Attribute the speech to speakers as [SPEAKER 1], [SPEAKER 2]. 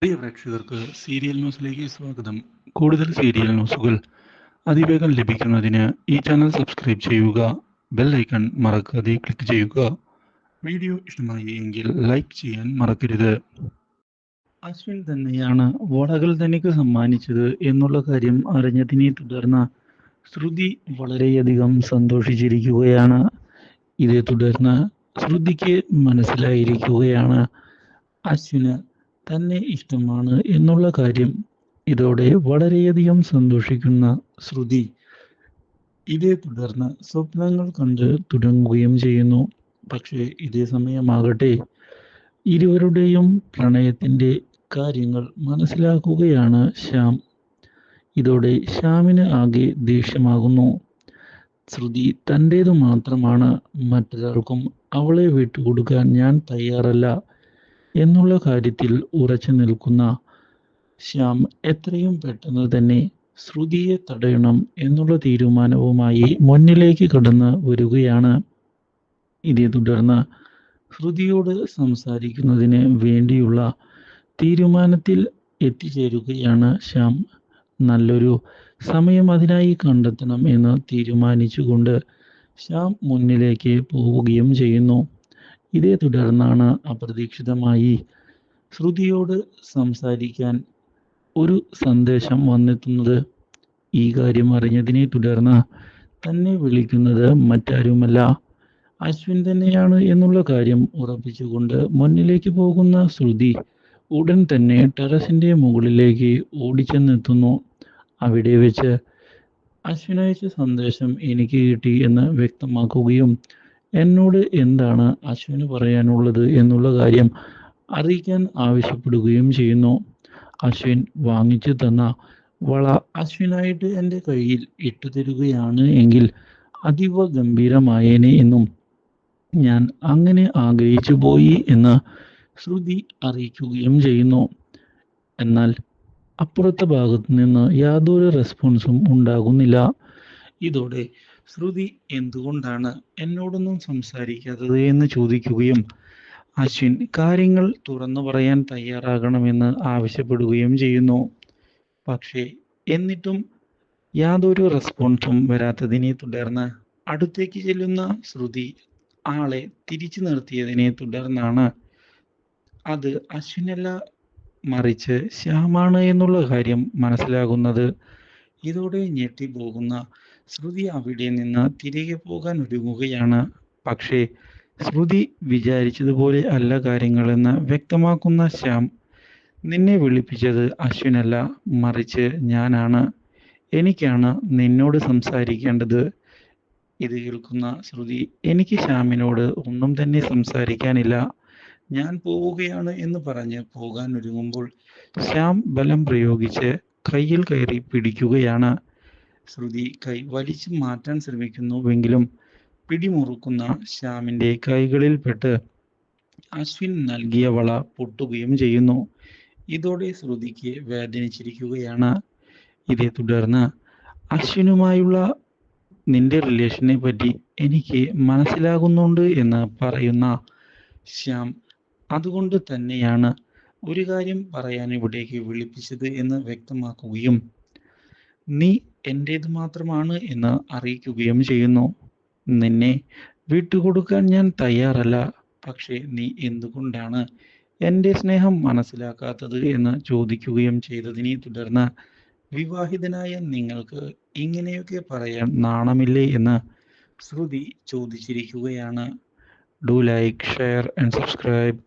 [SPEAKER 1] പ്രിയ പ്രേക്ഷകർക്ക് സീരിയൽ ന്യൂസിലേക്ക് സ്വാഗതം. കൂടുതൽ സീരിയൽ ന്യൂസുകൾ അതിവേഗം ലഭിക്കുന്നതിന് ഈ ചാനൽ സബ്സ്ക്രൈബ് ചെയ്യുക. ബെൽ ഐക്കൺ മറക്കാതെ ക്ലിക്ക് ചെയ്യുക. വീഡിയോ ഇഷ്ടമായി എങ്കിൽ ലൈക്ക് ചെയ്യാൻ മറക്കരുത്. അശ്വിൻ തന്നെയാണ് വളകൾ തനിക്ക് സമ്മാനിച്ചത് എന്നുള്ള കാര്യം അറിഞ്ഞതിനെ തുടർന്ന് ശ്രുതി വളരെയധികം സന്തോഷിച്ചിരിക്കുകയാണ്. ഇതേ തുടർന്ന് ശ്രുതിക്ക് മനസ്സിലായിരിക്കുകയാണ് അശ്വിന് തന്നെ ഇഷ്ടമാണ് എന്നുള്ള കാര്യം. ഇതോടെ വളരെയധികം സന്തോഷിക്കുന്ന ശ്രുതി ഇതേ തുടർന്ന് സ്വപ്നങ്ങൾ കണ്ട് തുടങ്ങുകയും ചെയ്യുന്നു. പക്ഷേ ഇതേ സമയമാകട്ടെ ഇരുവരുടെയും പ്രണയത്തിന്റെ കാര്യങ്ങൾ മനസ്സിലാക്കുകയാണ് ശ്യാം. ഇതോടെ ശ്യാമിന് ആകെ ദേഷ്യമാകുന്നു. ശ്രുതി തൻ്റേതു മാത്രമാണ്, മറ്റൊരാൾക്കും അവളെ വിട്ടുകൊടുക്കാൻ ഞാൻ തയ്യാറല്ല എന്നുള്ള കാര്യത്തിൽ ഉറച്ചു നിൽക്കുന്ന ശ്യാം എത്രയും പെട്ടെന്ന് തന്നെ ശ്രുതിയെ തടയണം എന്നുള്ള തീരുമാനവുമായി മുന്നിലേക്ക് കടന്ന് വരികയാണ്. ഇതേ തുടർന്ന് ശ്രുതിയോട് സംസാരിക്കുന്നതിന് വേണ്ടിയുള്ള തീരുമാനത്തിൽ എത്തിച്ചേരുകയാണ് ശ്യാം. നല്ലൊരു സമയം അതിനായി കണ്ടെത്തണം എന്ന് തീരുമാനിച്ചുകൊണ്ട് ശ്യാം മുന്നിലേക്ക് പോവുകയും ചെയ്യുന്നു. ഇതേ തുടർന്നാണ് അപ്രതീക്ഷിതമായി ശ്രുതിയോട് സംസാരിക്കാൻ ഒരു സന്ദേശം വന്നെത്തുന്നത്. ഈ കാര്യം അറിഞ്ഞതിനെ തുടർന്ന് തന്നെ വിളിക്കുന്നത് മറ്റാരുമല്ല അശ്വിൻ തന്നെയാണ് എന്നുള്ള കാര്യം ഉറപ്പിച്ചുകൊണ്ട് മുന്നിലേക്ക് പോകുന്ന ശ്രുതി ഉടൻ തന്നെ ടെറസിന്റെ മുകളിലേക്ക് ഓടിച്ചെന്നെത്തുന്നു. അവിടെ വെച്ച് അശ്വിൻ അയച്ച സന്ദേശം എനിക്ക് കിട്ടി എന്ന് വ്യക്തമാക്കുകയും എന്നോട് എന്താണ് അശ്വിന് പറയാനുള്ളത് എന്നുള്ള കാര്യം അറിയിക്കാൻ ആവശ്യപ്പെടുകയും ചെയ്യുന്നു. അശ്വിൻ വാങ്ങിച്ചു തന്ന വള അശ്വിനായിട്ട് എൻ്റെ കയ്യിൽ ഇട്ടു തരികയാണ് എങ്കിൽ അതീവ ഗംഭീരമായേനെ എന്നും ഞാൻ അങ്ങനെ ആഗ്രഹിച്ചു പോയി എന്ന് ശ്രുതി അറിയിക്കുകയും ചെയ്യുന്നു. എന്നാൽ അപ്പുറത്തെ ഭാഗത്തു നിന്ന് യാതൊരു റെസ്പോൺസും ഉണ്ടാകുന്നില്ല. ഇതോടെ ശ്രുതി എന്തുകൊണ്ടാണ് എന്നോടൊന്നും സംസാരിക്കാത്തത് എന്ന് ചോദിക്കുകയും അശ്വിൻ കാര്യങ്ങൾ തുറന്നു പറയാൻ തയ്യാറാകണമെന്ന് ആവശ്യപ്പെടുകയും ചെയ്യുന്നു. പക്ഷേ എന്നിട്ടും യാതൊരു റെസ്പോൺസും വരാത്തതിനെ തുടർന്ന് അടുത്തേക്ക് ചെല്ലുന്ന ശ്രുതി ആളെ തിരിച്ചു നിർത്തിയതിനെ തുടർന്നാണ് അത് അശ്വിനല്ല മറിച്ച് ശ്യാമാണ് എന്നുള്ള കാര്യം മനസ്സിലാകുന്നത്. ഇതോടെ ഞെട്ടിപ്പോകുന്ന ശ്രുതി അവിടെ നിന്ന് തിരികെ പോകാൻ ഒരുങ്ങുകയാണ്. പക്ഷേ ശ്രുതി വിചാരിച്ചതുപോലെ അല്ല കാര്യങ്ങളെന്ന് വ്യക്തമാക്കുന്ന ശ്യാം, നിന്നെ വിളിപ്പിച്ചത് അശ്വിനല്ല മറിച്ച് ഞാനാണ്, എനിക്കാണ് നിന്നോട് സംസാരിക്കേണ്ടത്. ഇത് കേൾക്കുന്ന ശ്രുതി, എനിക്ക് ശ്യാമിനോട് ഒന്നും തന്നെ സംസാരിക്കാനില്ല, ഞാൻ പോവുകയാണ് എന്ന് പറഞ്ഞ് പോകാൻ ഒരുങ്ങുമ്പോൾ ശ്യാം ബലം പ്രയോഗിച്ച് കയ്യിൽ കയറി പിടിക്കുകയാണ്. ശ്രുതി കൈ വലിച്ചു മാറ്റാൻ ശ്രമിക്കുന്നുവെങ്കിലും പിടിമുറുക്കുന്ന ശ്യാമിന്റെ കൈകളിൽപ്പെട്ട് അശ്വിൻ നൽകിയ വള പൊട്ടുകയും ചെയ്യുന്നു. ഇതോടെ ശ്രുതിക്ക് വേദനിച്ചിരിക്കുകയാണ്. ഇതേ തുടർന്ന് അശ്വിനുമായുള്ള നിന്റെ റിലേഷനെ പറ്റി എനിക്ക് മനസ്സിലാകുന്നുണ്ട് എന്ന് പറയുന്ന ശ്യാം, അതുകൊണ്ട് തന്നെയാണ് ഒരു കാര്യം പറയാൻ ഇവിടേക്ക് വിളിപ്പിച്ചത് എന്ന് വ്യക്തമാക്കുകയും നീ എൻ്റേത് മാത്രമാണ് എന്ന് അറിയിക്കുകയും ചെയ്യുന്നു. നിന്നെ വിട്ടുകൊടുക്കാൻ ഞാൻ തയ്യാറല്ല, പക്ഷേ നീ എന്തുകൊണ്ടാണ് എൻ്റെ സ്നേഹം മനസ്സിലാക്കാത്തത് എന്ന് ചോദിക്കുകയും ചെയ്തതിനെ തുടർന്ന് വിവാഹിതനായ നിങ്ങൾക്ക് ഇങ്ങനെയൊക്കെ പറയാൻ നാണമില്ലേ എന്ന് ശ്രുതി ചോദിച്ചിരിക്കുകയാണ്. Do like, share and subscribe.